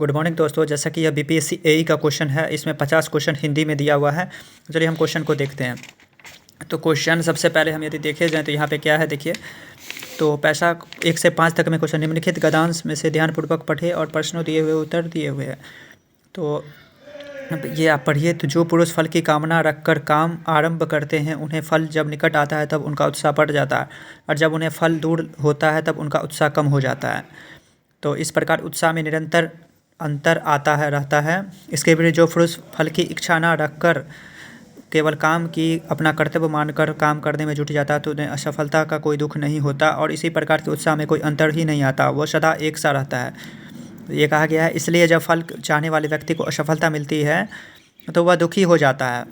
Good morning दोस्तों। जैसा कि यह बीपीएससी एई का क्वेश्चन है, इसमें 50 क्वेश्चन हिंदी में दिया हुआ है। चलिए हम क्वेश्चन को देखते हैं। तो क्वेश्चन सबसे पहले हम यदि देखे जाएँ तो यहाँ पे क्या है देखिए। तो पैसा 1 से 5 तक में क्वेश्चन निम्नलिखित गद्यांश में से ध्यानपूर्वक पढ़े और प्रश्नों दिए हुए उत्तर दिए हुए हैं। तो ये आप पढ़िए। तो जो पुरुष फल की कामना रखकर काम आरंभ करते हैं उन्हें फल जब निकट आता है तब उनका उत्साह बढ़ जाता है, और जब उन्हें फल दूर होता है तब उनका उत्साह कम हो जाता है। तो इस प्रकार उत्साह में निरंतर अंतर आता है रहता है। इसके विपरीत जो पुरुष फल की इच्छा न रखकर केवल काम की अपना कर्तव्य मानकर काम करने में जुट जाता है तो उन्हें असफलता का कोई दुख नहीं होता, और इसी प्रकार के उत्साह में कोई अंतर ही नहीं आता, वह सदा एक सा रहता है। ये कहा गया है। इसलिए जब फल चाहने वाले व्यक्ति को असफलता मिलती है तो वह दुखी हो जाता है,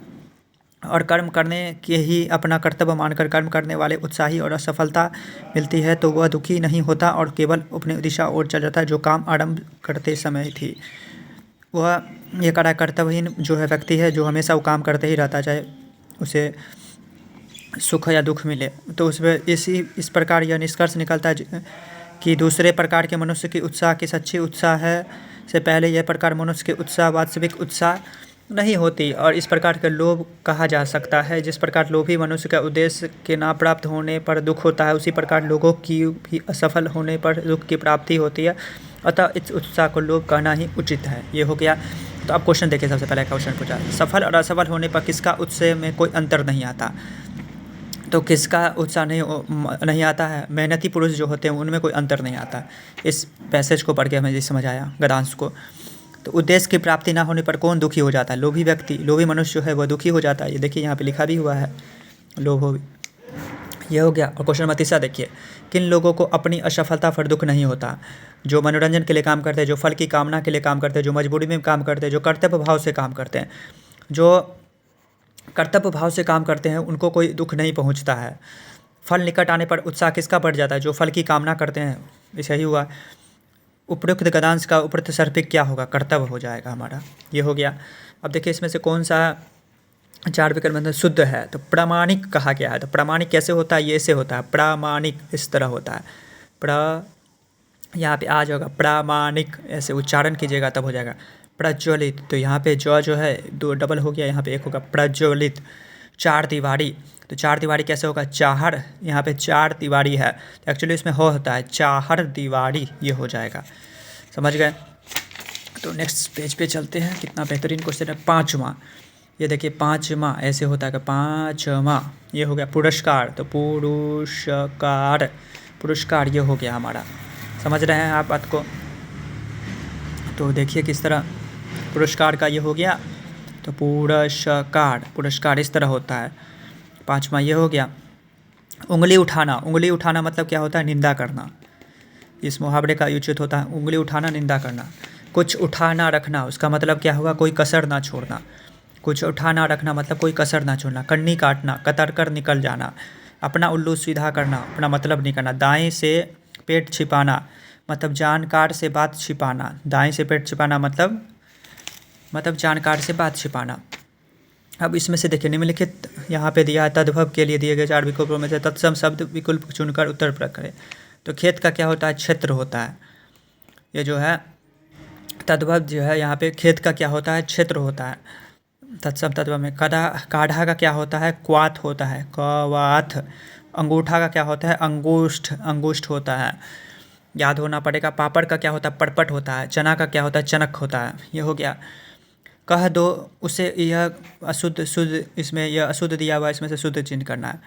और कर्म करने के ही अपना कर्तव्य मानकर कर्म करने वाले उत्साही और असफलता मिलती है तो वह दुखी नहीं होता और केवल अपनी दिशा ओर चल जाता है जो काम आरंभ करते समय थी। वह ये कड़ा कर्तव्यहीन जो है व्यक्ति है, जो हमेशा वो काम करते ही रहता है, चाहे उसे सुख या दुख मिले। तो उसमें इस प्रकार यह निष्कर्ष निकलता है कि दूसरे प्रकार के मनुष्य की उत्साह की सच्ची उत्साह है से पहले यह प्रकार मनुष्य के उत्साह वास्तविक उत्साह नहीं होती, और इस प्रकार के लोभ कहा जा सकता है। जिस प्रकार लोभी मनुष्य का उद्देश्य के ना प्राप्त होने पर दुख होता है, उसी प्रकार लोगों की भी असफल होने पर दुख की प्राप्ति होती है। अतः इस उत्साह को लोभ कहना ही उचित है। ये हो गया। तो अब क्वेश्चन देखिए। सबसे पहले क्वेश्चन पूछा, सफल और असफल होने पर किसका उत्साह में कोई अंतर नहीं आता। तो किसका उत्साह नहीं आता है? मेहनती पुरुष जो होते हैं उनमें कोई अंतर नहीं आता। इस पैसेज को पढ़ के हमें ये समझ आया गद्यांश को। तो उद्देश्य की प्राप्ति ना होने पर कौन दुखी हो जाता है? लोभी व्यक्ति, लोभी मनुष्य जो है वह दुखी हो जाता है। ये देखिए यहाँ पे लिखा भी हुआ है, लोभ। ये हो गया। और क्वेश्चन नंबर 3 देखिए, किन लोगों को अपनी असफलता पर दुख नहीं होता? जो मनोरंजन के लिए काम करते हैं, जो फल की कामना के लिए काम करते हैं, जो मजबूरी में काम करते हैं, जो कर्तव्य भाव से काम करते हैं। जो कर्तव्य भाव से काम करते हैं उनको कोई दुख नहीं पहुंचता है। फल निकट आने पर उत्साह किसका बढ़ जाता है? जो फल की कामना करते हैं। ऐसा ही हुआ। उपयुक्त गद्यांश का उपयुक्त सर्पिक क्या होगा? कर्तव्य हो जाएगा हमारा। ये हो गया। अब देखिए इसमें से कौन सा 4 विकल्प में शुद्ध है? तो प्रामाणिक कहा गया है। तो प्रामाणिक कैसे होता है? ये ऐसे होता है, प्रामाणिक इस तरह होता है। यहाँ पे आ जाएगा प्रामाणिक, ऐसे उच्चारण कीजिएगा तब हो जाएगा। प्रज्वलित, तो यहाँ पे जो है 2 डबल हो गया, यहाँ पे 1 होगा। प्रज्वलित। 4 दीवारी, तो 4 दीवारी कैसे होगा? चाहर, यहाँ पे 4 दीवारी है, तो एक्चुअली इसमें हो होता है चाहर दीवारी, ये हो जाएगा। समझ गए? तो नेक्स्ट पेज पे चलते हैं। कितना बेहतरीन क्वेश्चन है। 5वां, ये देखिए 5वां ऐसे होता है कि 5वां ये हो गया पुरस्कार। तो पुरस्कार ये हो गया हमारा। समझ रहे हैं आप बात को? तो देखिए किस तरह पुरस्कार का ये हो गया। तो पुरस्कार इस तरह होता है। 5वां ये हो गया। उंगली उठाना मतलब क्या होता है? निंदा करना। इस मुहावरे का उचित होता है उंगली उठाना, निंदा करना। कुछ उठा ना रखना, उसका मतलब क्या हुआ? कोई कसर ना छोड़ना। कुछ उठा ना रखना मतलब कोई कसर ना छोड़ना। कन्नी काटना, कतर कर निकल जाना। अपना उल्लू सीधा करना, अपना मतलब नहीं करना। दाएं से पेट छिपाना मतलब जानकार से बात छिपाना। दाएं से पेट छिपाना मतलब जानकार से बात छिपाना। अब इसमें से देखिए निम्नलिखित यहाँ पे दिया है तद्भव के लिए दिए गए 4 विकल्पों में से तत्सम शब्द विकल्प चुनकर उत्तर प्रकट करें। तो खेत का क्या होता है? क्षेत्र होता है। ये जो है तद्भव जो है यहाँ पे खेत का क्या होता है? क्षेत्र होता है। तत्सम तद्भव में काढ़ा का क्या होता है? क्वाथ होता है, क्वाथ। अंगूठा का क्या होता है? अंगुष्ठ होता है, याद होना पड़ेगा। पापड़ का क्या होता है? पटपट होता है। चना का क्या होता है? चनक होता है। ये हो गया। कह दो उसे, यह अशुद्ध शुद्ध, इसमें यह अशुद्ध दिया हुआ है, इसमें से शुद्ध चिन्ह करना है।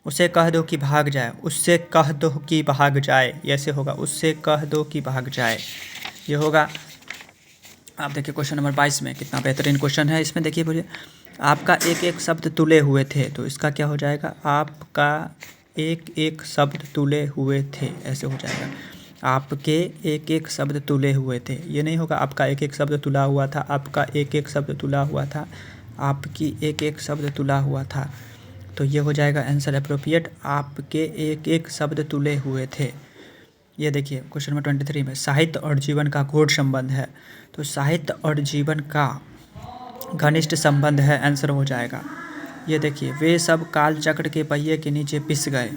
उसे कह दो कि भाग जाए, उससे कह दो कि भाग जाए, ऐसे होगा। उससे कह दो कि भाग जाए, ये होगा। आप देखिए क्वेश्चन नंबर 22 में कितना बेहतरीन क्वेश्चन है। इसमें देखिए बोलिए, आपका एक एक शब्द तुले हुए थे, तो इसका क्या हो जाएगा? आपका एक एक शब्द तुले हुए थे, ऐसे हो जाएगा। आपके एक एक शब्द तुले हुए थे, ये नहीं होगा आपका एक एक शब्द तुला हुआ था। आपका एक एक शब्द तुला हुआ था, आपकी एक एक शब्द तुला हुआ था, तो ये हो जाएगा आंसर अप्रोप्रिएट। आपके एक एक शब्द तुले हुए थे। ये देखिए क्वेश्चन नंबर 23 में साहित्य और जीवन का गूढ़ संबंध है। तो साहित्य और जीवन का घनिष्ठ संबंध है, आंसर हो जाएगा। ये देखिए, वे सब काल चक्र के पहिए के नीचे पिस गए।